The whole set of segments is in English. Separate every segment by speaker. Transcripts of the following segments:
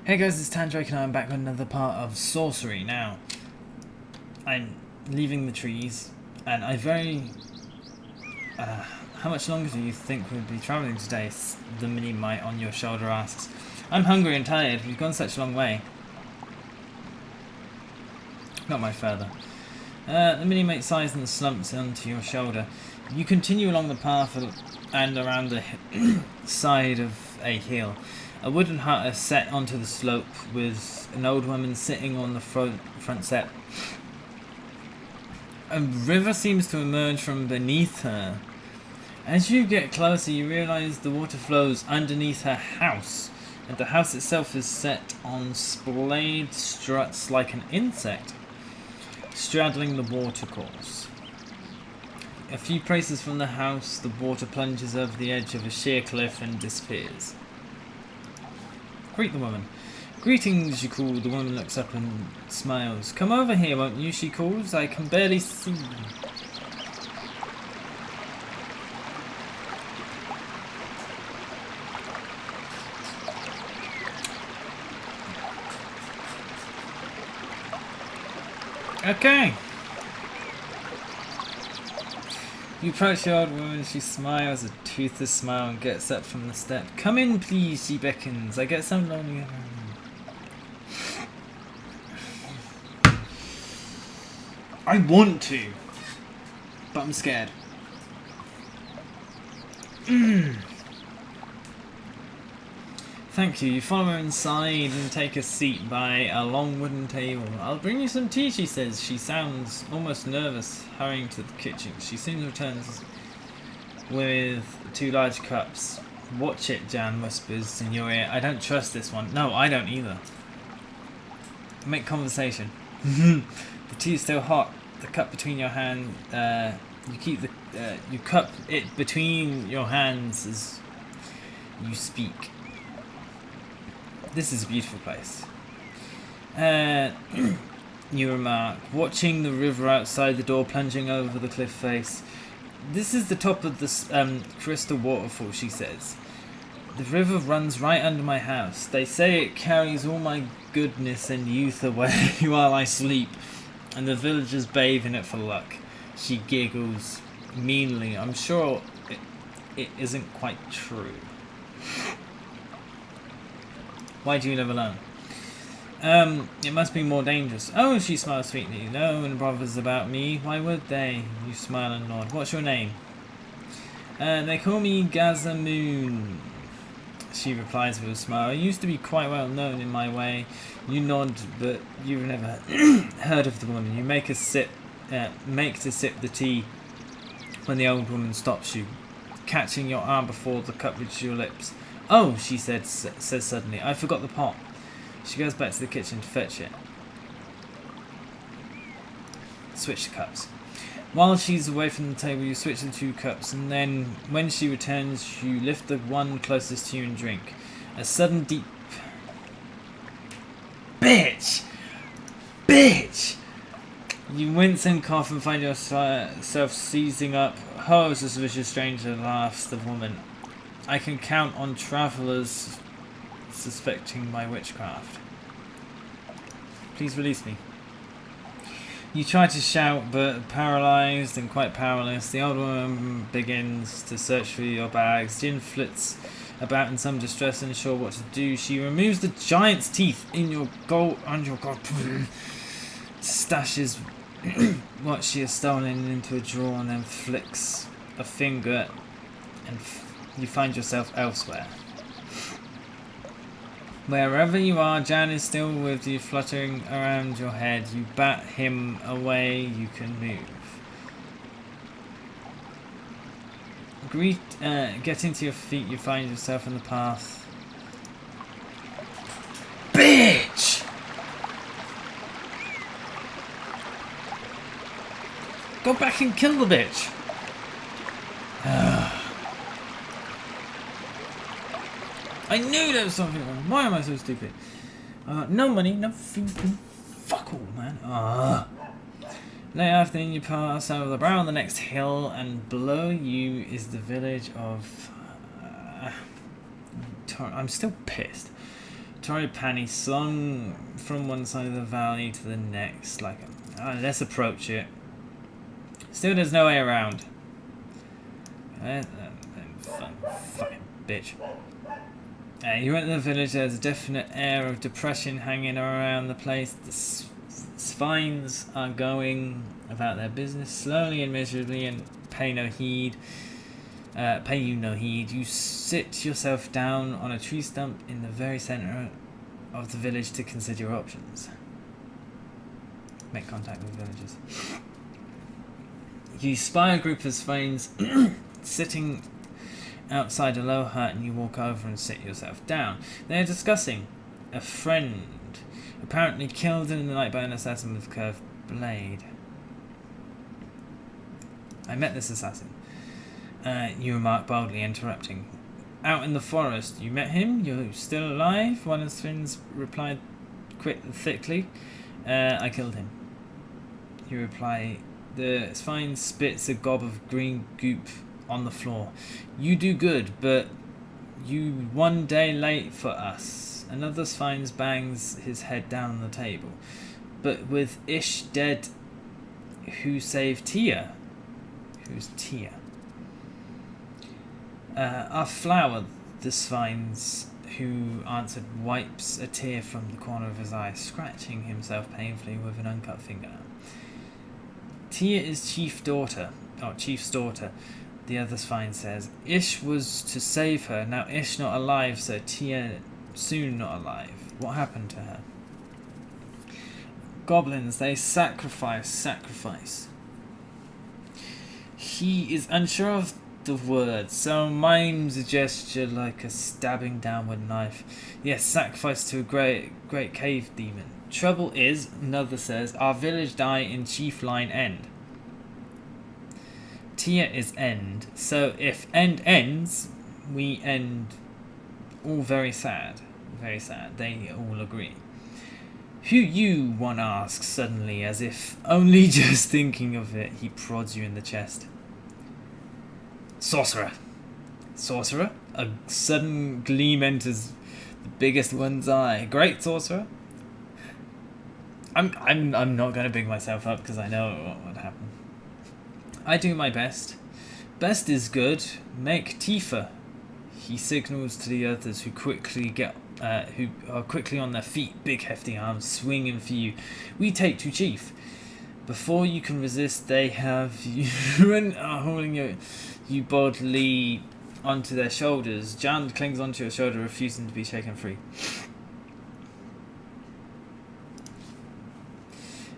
Speaker 1: Hey guys, it's Tandrake and I'm back with another part of Sorcery. Now, I'm leaving the trees and how much longer do you think we'll be travelling today? The mini-mite on your shoulder asks. I'm hungry and tired, we've gone such a long way. Not much further. The mini-mite sighs and slumps onto your shoulder. You continue along the path and around the side of a hill. A wooden hut is set onto the slope with an old woman sitting on the front step. A river seems to emerge from beneath her. As you get closer, you realise the water flows underneath her house, and the house itself is set on splayed struts like an insect, straddling the watercourse. A few paces from the house, the water plunges over the edge of a sheer cliff and disappears. Greet the woman. Greetings, you call. The woman looks up and smiles. Come over here, won't you, she calls. I can barely see. Okay. You approach the old woman, she smiles a toothless smile and gets up from the step. Come in, please, she beckons. I get so lonely. I want to, but I'm scared. Thank you. You follow her inside and take a seat by a long wooden table. I'll bring you some tea, she says. She sounds almost nervous, hurrying to the kitchen. She soon returns with 2 large cups. Watch it, Jan whispers in your ear. I don't trust this one. No, I don't either. Make conversation. The tea is still hot. The cup between your hand. You cup it between your hands as you speak. This is a beautiful place. You remark, watching the river outside the door plunging over the cliff face. This is the top of the crystal waterfall, she says. The river runs right under my house. They say it carries all my goodness and youth away while I sleep, and the villagers bathe in it for luck. She giggles meanly. I'm sure it isn't quite true. Why do you live alone? It must be more dangerous. Oh, she smiles sweetly. No one bothers about me. Why would they? You smile and nod. What's your name? They call me Gazamoon. She replies with a smile. I used to be quite well known in my way. You nod, but you've never heard of the woman. You make to sip the tea when the old woman stops you, catching your arm before the cup reaches your lips. Oh, she says suddenly, I forgot the pot. She goes back to the kitchen to fetch it. Switch the cups. While she's away from the table, you switch the 2 cups, and then when she returns, you lift the one closest to you and drink. A sudden deep... Bitch! Bitch! You wince and cough and find yourself seizing up. Oh, suspicious stranger, laughs the woman. I can count on travellers suspecting my witchcraft. Please release me. You try to shout, but paralysed and quite powerless, the old woman begins to search for your bags. Jin flits about in some distress, unsure what to do. She removes the giant's teeth in your gold, stashes what she has stolen into a drawer, and then flicks a finger, and you find yourself elsewhere. Wherever you are, Jan is still with you, fluttering around your head. You bat him away, you can move. Getting to your feet, you find yourself in the path. Bitch! Go back and kill the bitch! I knew there was something wrong. Why am I so stupid? No money, no food, fuck all, man. Late afternoon, you pass over the brow on the next hill, and below you is the village of... I'm still pissed. Torrid panny slung from one side of the valley to the next, like let's approach it. Still, there's no way around. Fucking bitch. You enter the village. There's a definite air of depression hanging around the place. The swines are going about their business slowly and miserably, and pay no heed. Pay you no heed. You sit yourself down on a tree stump in the very centre of the village to consider your options. Make contact with villagers. You spy a group of swines sitting outside a low hut, and you walk over and sit yourself down. They are discussing a friend apparently killed in the night by an assassin with a curved blade. I met this assassin. You remark boldly, interrupting. Out in the forest, you met him? You're still alive? One of the twins replied thickly. I killed him. You reply. The swine spits a gob of green goop on the floor. You do good, but you 1 day late for us. Another swine bangs his head down on the table. But with Ish dead, who saved Tia? Who's Tia? Our flower, the swines who answered, wipes a tear from the corner of his eye, scratching himself painfully with an uncut fingernail. Tia is chief's daughter, the other swine says. Ish was to save her, now Ish not alive, so Tia soon not alive. What happened to her? Goblins, they sacrifice. He is unsure of the word, so mimes a gesture like a stabbing downward knife. Yes, sacrifice to a great cave demon. Trouble is, another says, our village die in chief line end. Tia is end, so if end ends, we end. All very sad. Very sad. They all agree. Who you, one asks suddenly, as if only just thinking of it, he prods you in the chest. Sorcerer. Sorcerer? A sudden gleam enters the biggest one's eye. Great sorcerer. I'm not gonna big myself up because I know what would happen. I do my best. Best is good. Make Tifa. He signals to the others who are quickly on their feet, big hefty arms swinging for you. We take to chief. Before you can resist, they have you and are hauling you bodily onto their shoulders. Jan clings onto your shoulder, refusing to be shaken free.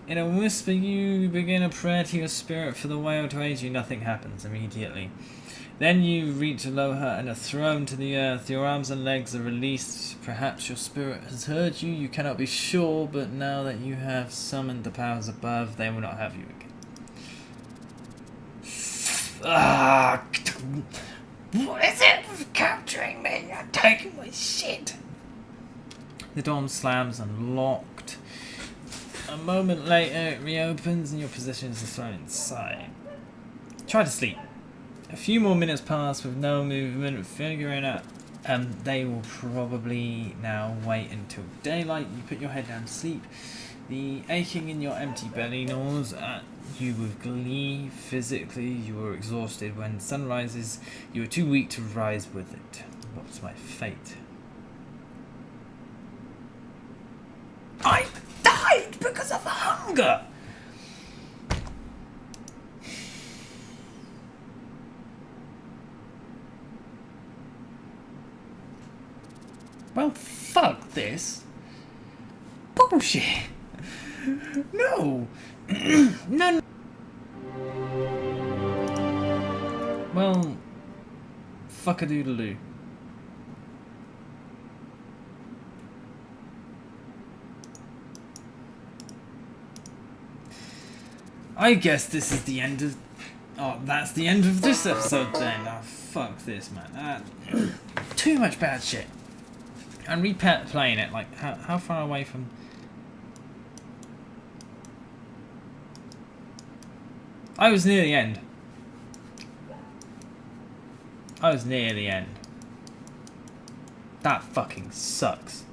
Speaker 1: In a whisper, you begin a prayer to your spirit for the whale to aid you. Nothing happens immediately. Then you reach a low hut and are thrown to the earth. Your arms and legs are released. Perhaps your spirit has heard you. You cannot be sure, but now that you have summoned the powers above, they will not have you again. What is it with capturing me? I'm taking my shit. The door slams unlocked. A moment later, it reopens and your position is thrown inside. Try to sleep. A few more minutes pass with no movement, figuring out they will probably now wait until daylight. You put your head down to sleep. The aching in your empty belly gnaws at you with glee. Physically, you were exhausted. When sun rises, you are too weak to rise with it. What's my fate? I died because of hunger! Well, fuck this. Bullshit. No. No. Well, fuck-a-doodle-doo. I guess this is the end of... Oh, that's the end of this episode then. Oh, fuck this, man. Too much bad shit. And replaying it, like, how far away from... I was near the end. I was near the end. That fucking sucks.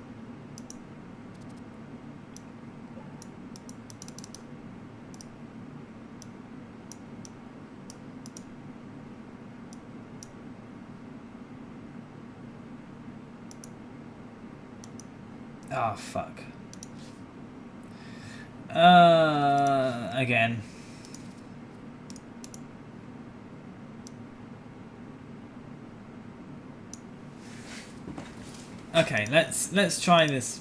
Speaker 1: Oh, fuck. Again. Okay, let's try this.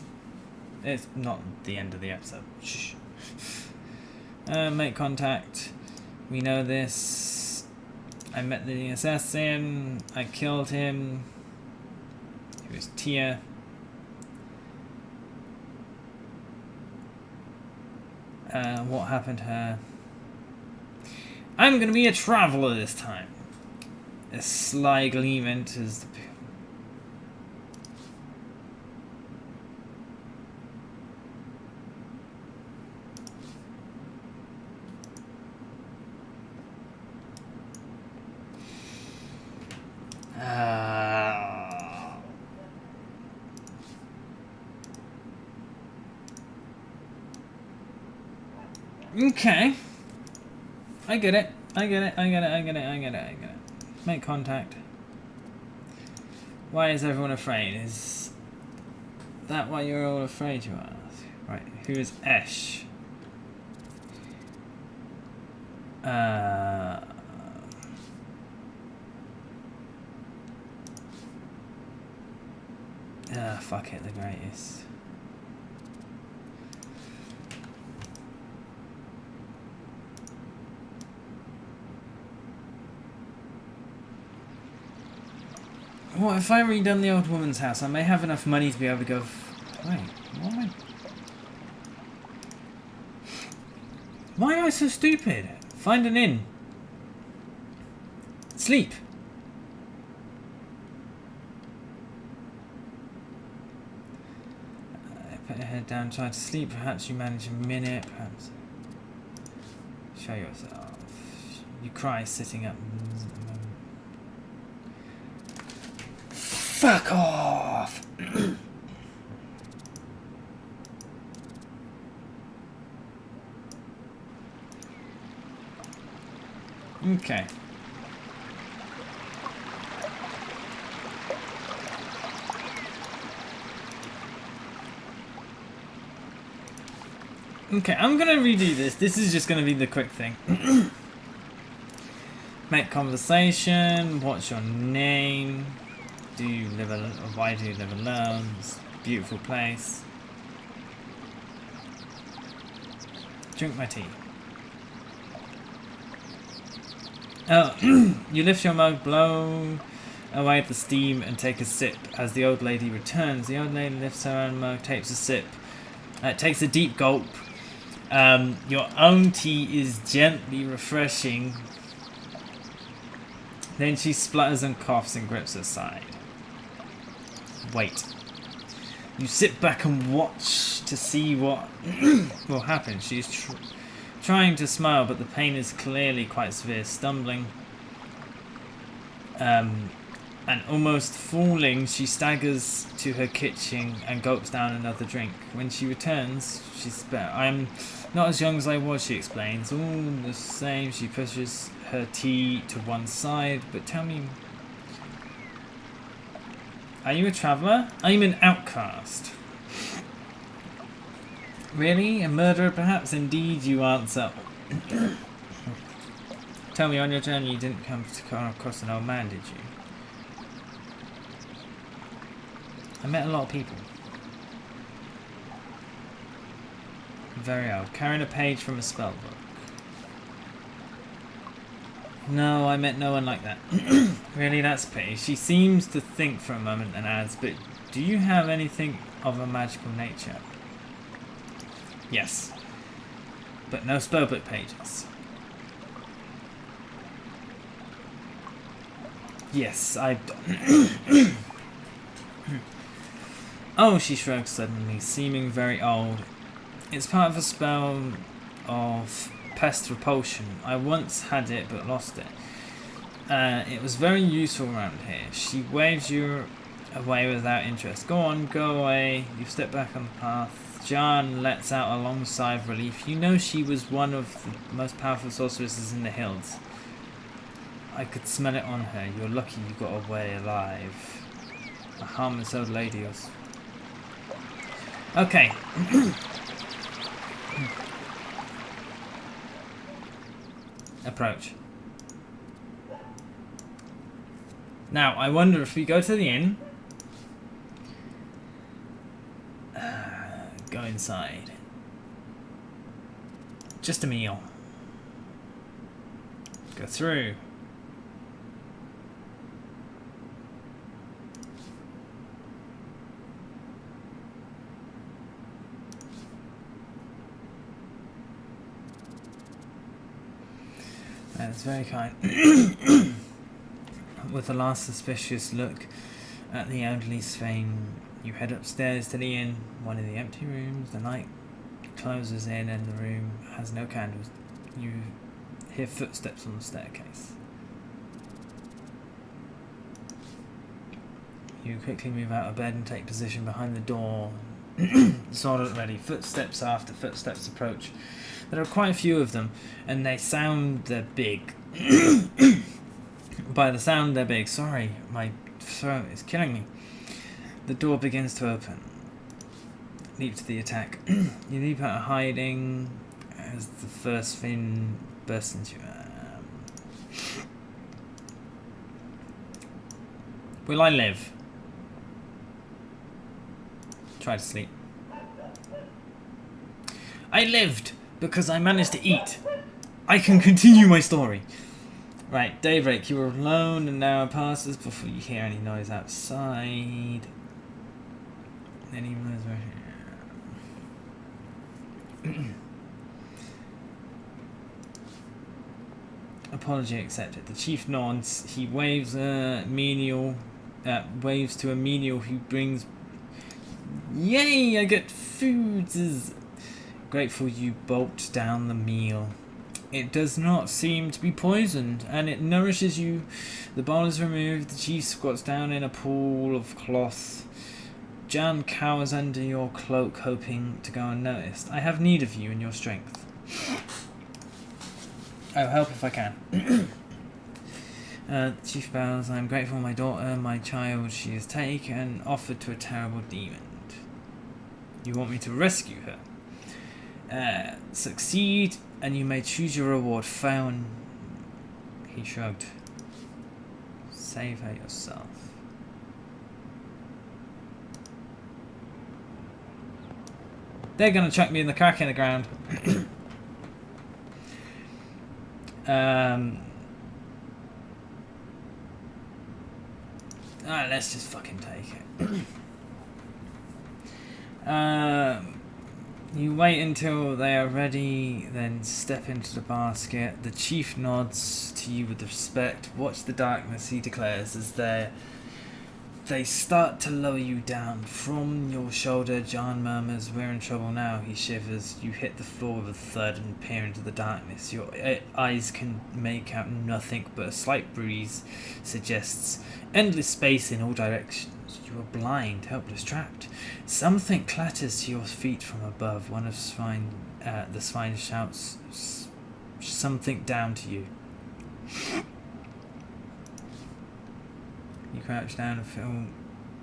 Speaker 1: It's not the end of the episode. Shh. Make contact. We know this. I met the assassin. I killed him. It was Tia. What happened to her? I'm gonna be a traveler this time. A sly gleam enters the... Okay. I get it. I get it. Make contact. Why is everyone afraid? Is that why you're all afraid, you ask? Right, who is Esh? Fuck it, the greatest. What if I redone the old woman's house? I may have enough money to be able to go... Wait, what am I... Why am I so stupid? Find an inn. Sleep. Put your head down, try to sleep. Perhaps you manage a minute. Perhaps... Show yourself. You cry sitting up. Fuck off! Okay. Okay, I'm gonna redo this. This is just gonna be the quick thing. Make conversation. What's your name? Do you live alone? Why do you live alone? It's a beautiful place. Drink my tea. Oh, you lift your mug, blow away the steam, and take a sip. As the old lady returns, the old lady lifts her own mug, takes a sip, takes a deep gulp. Your own tea is gently refreshing. Then she splutters and coughs and grips her side. Wait. You sit back and watch to see what will happen. She's trying to smile, but the pain is clearly quite severe. Stumbling and almost falling, she staggers to her kitchen and gulps down another drink. When she returns, she's better. I'm not as young as I was, she explains. All the same, she pushes her tea to one side. But tell me... Are you a traveller? I'm an outcast. Really? A murderer, perhaps? Indeed, you answer. Tell me, on your journey you didn't come across an old man, did you? I met a lot of people. Very old. Carrying a page from a spell book. No, I met no one like that. Really, that's a pity. She seems to think for a moment and adds, but do you have anything of a magical nature? Yes. But no spellbook pages. Yes, I... Oh, she shrugs suddenly, seeming very old. It's part of a spell of pest repulsion. I once had it, but lost it. It was very useful around here. She waves you away without interest. Go on, go away. You step back on the path. Jan lets out a long sigh of relief. You know she was one of the most powerful sorceresses in the hills. I could smell it on her. You're lucky you got away alive. A harmless old lady. Okay. Approach. Now, I wonder if we go to the inn. Go inside. Just a meal. Go through. That's very kind. With a last suspicious look at the elderly swain, you head upstairs to the inn, one of the empty rooms. The night closes in and the room has no candles. You hear footsteps on the staircase. You quickly move out of bed and take position behind the door. Sword at ready. Footsteps after footsteps approach. There are quite a few of them, and they sound they're big. By the sound they're big. Sorry, my throat is killing me. The door begins to open. Leap to the attack. You leap out of hiding as the first thing bursts into you. Will I live? Try to sleep. I lived because I managed to eat. I can continue my story. Right, daybreak. You were alone, and now passes before you hear any noise outside. Any noise right here. Apology accepted. The chief nods. He waves waves to a menial who brings. Yay! I get foods. Grateful, you bolt down the meal. It does not seem to be poisoned, and it nourishes you. The bowl is removed. The chief squats down in a pool of cloth. Jan cowers under your cloak, hoping to go unnoticed. I have need of you and your strength. I'll help if I can. Chief bows. I am grateful my daughter, my child, she is taken, offered to a terrible demon. You want me to rescue her? Succeed, and you may choose your reward. Found. He shrugged. Save her yourself. They're gonna chuck me in the crack in the ground. Let's just fucking take it. You wait until they are ready, then step into the basket. The chief nods to you with respect. Watch the darkness, he declares, as they start to lower you down. From your shoulder, John murmurs, "We're in trouble now." He shivers. You hit the floor with a thud and peer into the darkness. Your eyes can make out nothing, but a slight breeze suggests endless space in all directions. You are blind, helpless, trapped. Something clatters to your feet from above. One of the swine shouts something down to you. You crouch down and feel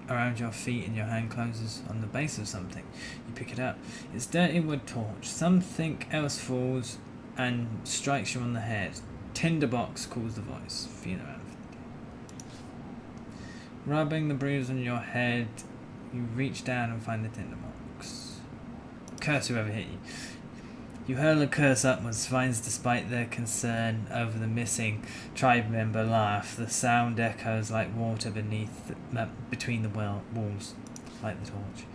Speaker 1: around your feet, and your hand closes on the base of something. You pick it up. It's dirty wood torch. Something else falls and strikes you on the head. Tinderbox calls the voice. Feel around. Rubbing the bruise on your head, you reach down and find the tinderbox. Curse whoever hit you. You hurl a curse upwards. Swines, despite their concern over the missing tribe member, laugh. The sound echoes like water between the walls. Light the torch.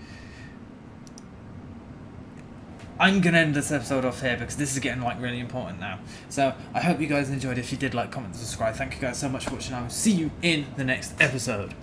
Speaker 1: I'm going to end this episode off here because this is getting really important now. So I hope you guys enjoyed. If you did, comment, subscribe. Thank you guys so much for watching. I will see you in the next episode.